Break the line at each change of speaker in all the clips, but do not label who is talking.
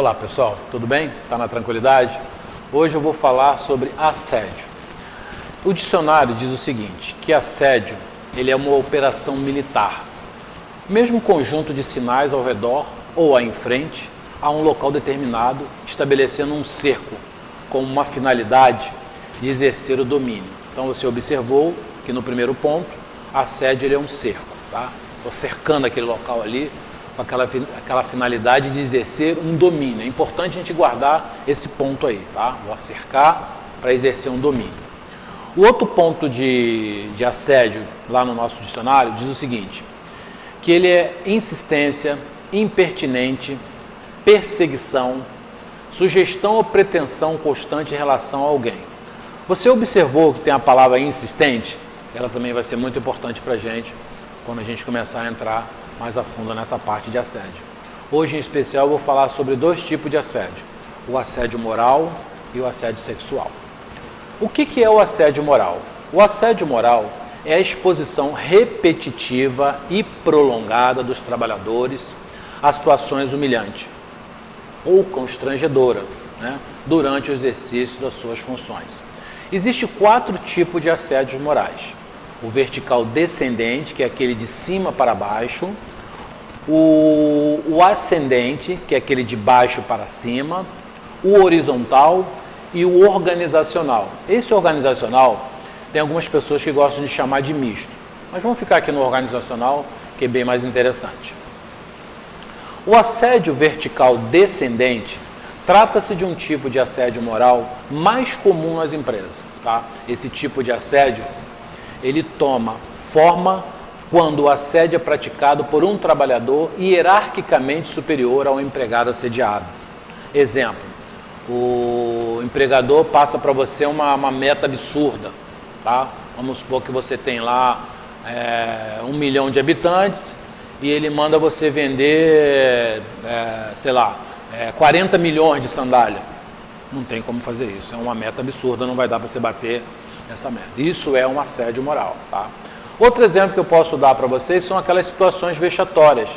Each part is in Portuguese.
Olá pessoal, tudo bem? Está na tranquilidade? Hoje eu vou falar sobre assédio. O dicionário diz o seguinte, que assédio ele é uma operação militar. O mesmo conjunto de sinais ao redor ou em frente a um local determinado, estabelecendo um cerco com uma finalidade de exercer o domínio. Então você observou que no primeiro ponto, assédio ele é um cerco. Tá? Estou cercando aquele local ali com aquela finalidade de exercer um domínio. É importante a gente guardar esse ponto aí, tá? Vou cercar para exercer um domínio. O outro ponto de assédio, lá no nosso dicionário, diz o seguinte, que ele é insistência, impertinente, perseguição, sugestão ou pretensão constante em relação a alguém. Você observou que tem a palavra insistente? Ela também vai ser muito importante para a gente quando a gente começar a entrar mais a fundo nessa parte de assédio. Hoje, em especial, eu vou falar sobre dois tipos de assédio. O assédio moral e o assédio sexual. O que é o assédio moral? O assédio moral é a exposição repetitiva e prolongada dos trabalhadores a situações humilhantes ou constrangedoras, né, durante o exercício das suas funções. Existem 4 tipos de assédios morais. O vertical descendente, que é aquele de cima para baixo. O ascendente, que é aquele de baixo para cima. O horizontal e o organizacional. Esse organizacional tem algumas pessoas que gostam de chamar de misto. Mas vamos ficar aqui no organizacional, que é bem mais interessante. O assédio vertical descendente trata-se de um tipo de assédio moral mais comum nas empresas. Tá? Esse tipo de assédio ele toma forma quando o assédio é praticado por um trabalhador hierarquicamente superior ao empregado assediado. Exemplo, o empregador passa para você uma meta absurda. Tá? Vamos supor que você tem lá 1 milhão de habitantes e ele manda você vender, 40 milhões de sandália. Não tem como fazer isso, é uma meta absurda, não vai dar para você bater essa meta. Isso é um assédio moral. Tá? Outro exemplo que eu posso dar para vocês são aquelas situações vexatórias,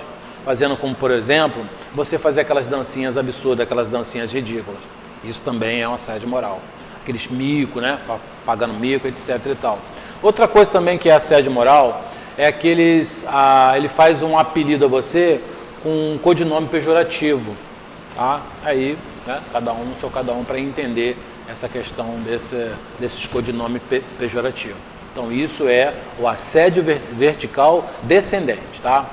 fazendo como, por exemplo, você fazer aquelas dancinhas absurdas, aquelas dancinhas ridículas. Isso também é um assédio moral. Aqueles mico, né? Pagando mico, etc. e tal. Outra coisa também que é assédio moral é aqueles, ele faz um apelido a você com um codinome pejorativo. Tá? Aí, né, cada um para entender essa questão desses codinomes pejorativos. Então, isso é o assédio vertical descendente. Tá?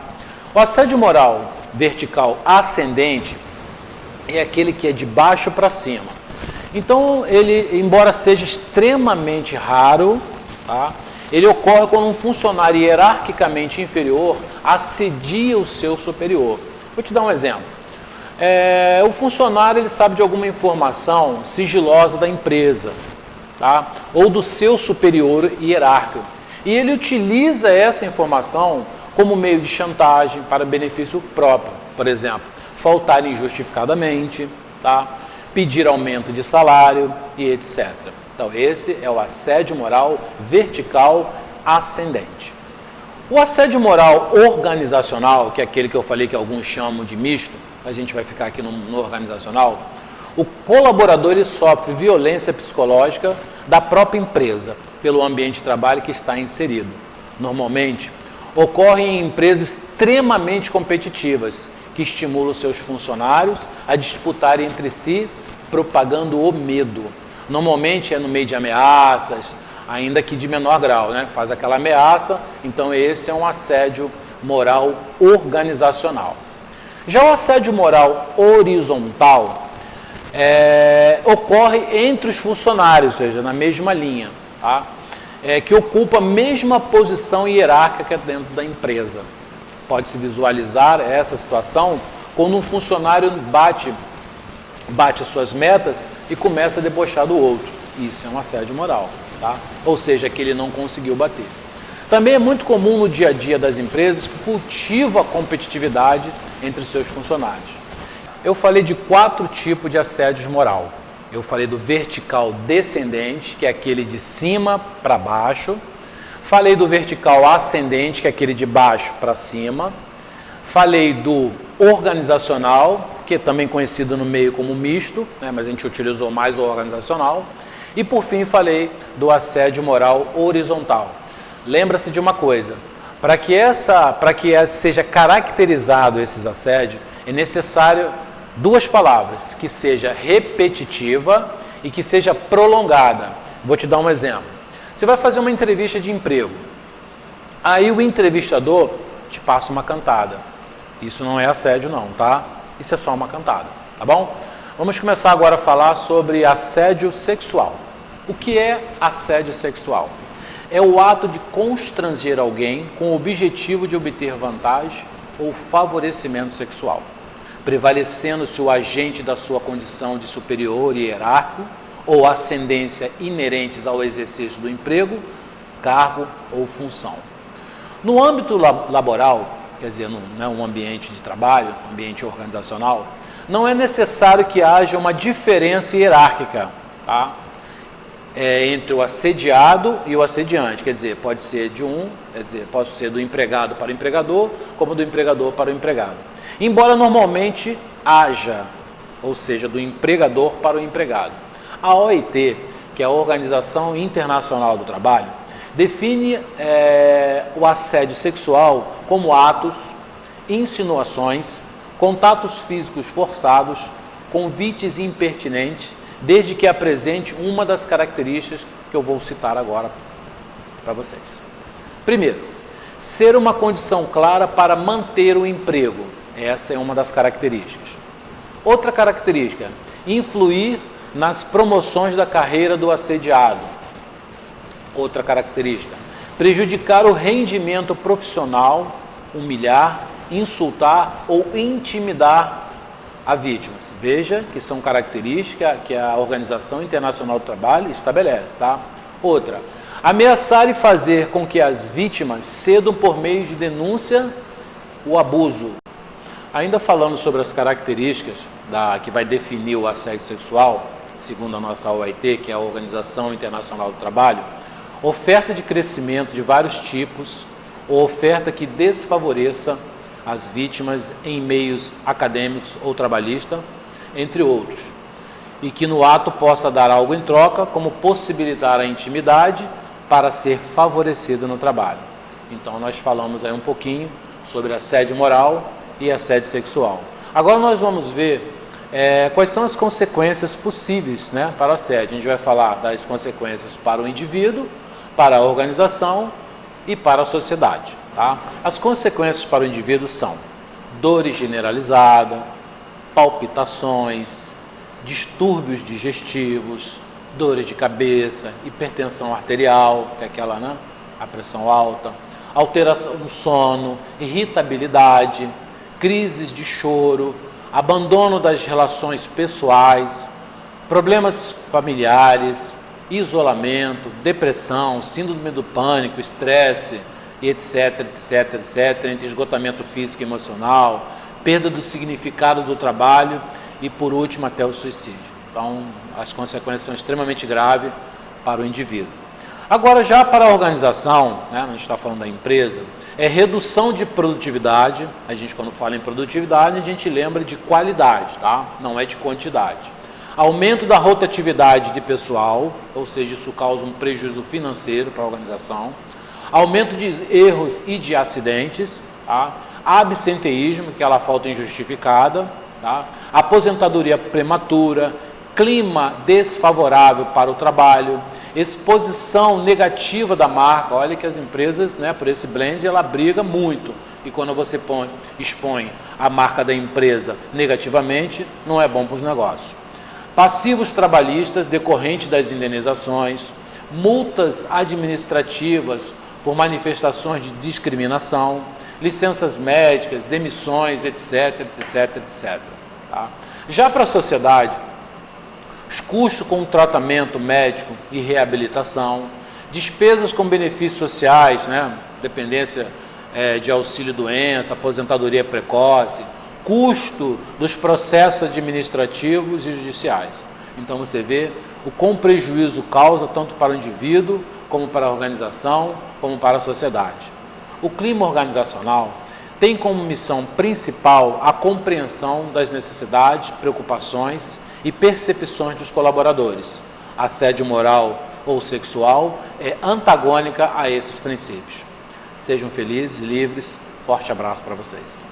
O assédio moral vertical ascendente é aquele que é de baixo para cima. Então, ele, embora seja extremamente raro, tá? Ele ocorre quando um funcionário hierarquicamente inferior assedia o seu superior. Vou te dar um exemplo. O funcionário ele sabe de alguma informação sigilosa da empresa, tá? Ou do seu superior hierárquico. E ele utiliza essa informação como meio de chantagem para benefício próprio. Por exemplo, faltar injustificadamente, tá? Pedir aumento de salário e etc. Então, esse é o assédio moral vertical ascendente. O assédio moral organizacional, que é aquele que eu falei que alguns chamam de misto, a gente vai ficar aqui no organizacional, o colaborador ele sofre violência psicológica da própria empresa, pelo ambiente de trabalho que está inserido. Normalmente, ocorre em empresas extremamente competitivas, que estimulam seus funcionários a disputarem entre si, propagando o medo. Normalmente é no meio de ameaças, ainda que de menor grau, né? Faz aquela ameaça, então esse é um assédio moral organizacional. Já o assédio moral horizontal ocorre entre os funcionários, ou seja, na mesma linha, tá? Que ocupa a mesma posição hierárquica dentro da empresa. Pode-se visualizar essa situação quando um funcionário bate as suas metas e começa a debochar do outro. Isso é um assédio moral, tá? Ou seja, que ele não conseguiu bater. Também é muito comum no dia a dia das empresas que cultiva a competitividade entre seus funcionários. Eu falei de 4 tipos de assédio moral. Eu falei do vertical descendente, que é aquele de cima para baixo. Falei do vertical ascendente, que é aquele de baixo para cima. Falei do organizacional, que é também conhecido no meio como misto, né, mas a gente utilizou mais o organizacional. E por fim falei do assédio moral horizontal. Lembra-se de uma coisa, para que seja caracterizado esses assédios, é necessário duas palavras, que seja repetitiva e que seja prolongada. Vou te dar um exemplo. Você vai fazer uma entrevista de emprego, aí o entrevistador te passa uma cantada. Isso não é assédio não, tá? Isso é só uma cantada, tá bom? Vamos começar agora a falar sobre assédio sexual. O que é assédio sexual? É o ato de constranger alguém com o objetivo de obter vantagem ou favorecimento sexual, prevalecendo-se o agente da sua condição de superior e hierárquico ou ascendência inerentes ao exercício do emprego, cargo ou função. No âmbito laboral, quer dizer, num ambiente de trabalho, ambiente organizacional, não é necessário que haja uma diferença hierárquica, tá? Entre o assediado e o assediante, quer dizer, pode ser pode ser do empregado para o empregador, como do empregador para o empregado. Embora normalmente haja, ou seja, do empregador para o empregado. A OIT, que é a Organização Internacional do Trabalho, define o assédio sexual como atos, insinuações, contatos físicos forçados, convites impertinentes, desde que apresente uma das características que eu vou citar agora para vocês. Primeiro, ser uma condição clara para manter o emprego. Essa é uma das características. Outra característica, influir nas promoções da carreira do assediado. Outra característica, prejudicar o rendimento profissional, humilhar, insultar ou intimidar a vítimas. Veja que são características que a Organização Internacional do Trabalho estabelece, tá? Outra, ameaçar e fazer com que as vítimas cedam por meio de denúncia o abuso. Ainda falando sobre as características que vai definir o assédio sexual, segundo a nossa OIT, que é a Organização Internacional do Trabalho, oferta de crescimento de vários tipos ou oferta que desfavoreça as vítimas em meios acadêmicos ou trabalhistas, entre outros, e que no ato possa dar algo em troca, como possibilitar a intimidade para ser favorecida no trabalho. Então nós falamos aí um pouquinho sobre assédio moral e assédio sexual. Agora nós vamos ver quais são as consequências possíveis, né, para o assédio. A gente vai falar das consequências para o indivíduo, para a organização e para a sociedade. Tá? As consequências para o indivíduo são dores generalizadas, palpitações, distúrbios digestivos, dores de cabeça, hipertensão arterial, que é aquela, né, a pressão alta, alteração do sono, irritabilidade, crises de choro, abandono das relações pessoais, problemas familiares, isolamento, depressão, síndrome do pânico, estresse, e etc, etc, etc, entre esgotamento físico e emocional, perda do significado do trabalho e, por último, até o suicídio. Então, as consequências são extremamente graves para o indivíduo. Agora, já para a organização, né, a gente está falando da empresa, é redução de produtividade. A gente, quando fala em produtividade, a gente lembra de qualidade, tá? Não é de quantidade. Aumento da rotatividade de pessoal, ou seja, isso causa um prejuízo financeiro para a organização. Aumento de erros e de acidentes, tá? Absenteísmo, que é a falta injustificada, tá? Aposentadoria prematura, clima desfavorável para o trabalho, exposição negativa da marca. Olha que as empresas, né, por esse blend, ela briga muito. E quando você expõe a marca da empresa negativamente, não é bom para os negócios. Passivos trabalhistas decorrentes das indenizações, multas administrativas por manifestações de discriminação, licenças médicas, demissões, etc, etc, etc. Tá? Já para a sociedade, os custos com tratamento médico e reabilitação, despesas com benefícios sociais, né? Dependência de auxílio-doença, aposentadoria precoce, custo dos processos administrativos e judiciais. Então você vê o quão prejuízo causa tanto para o indivíduo, como para a organização, como para a sociedade. O clima organizacional tem como missão principal a compreensão das necessidades, preocupações e percepções dos colaboradores. Assédio moral ou sexual é antagônica a esses princípios. Sejam felizes, livres. Forte abraço para vocês.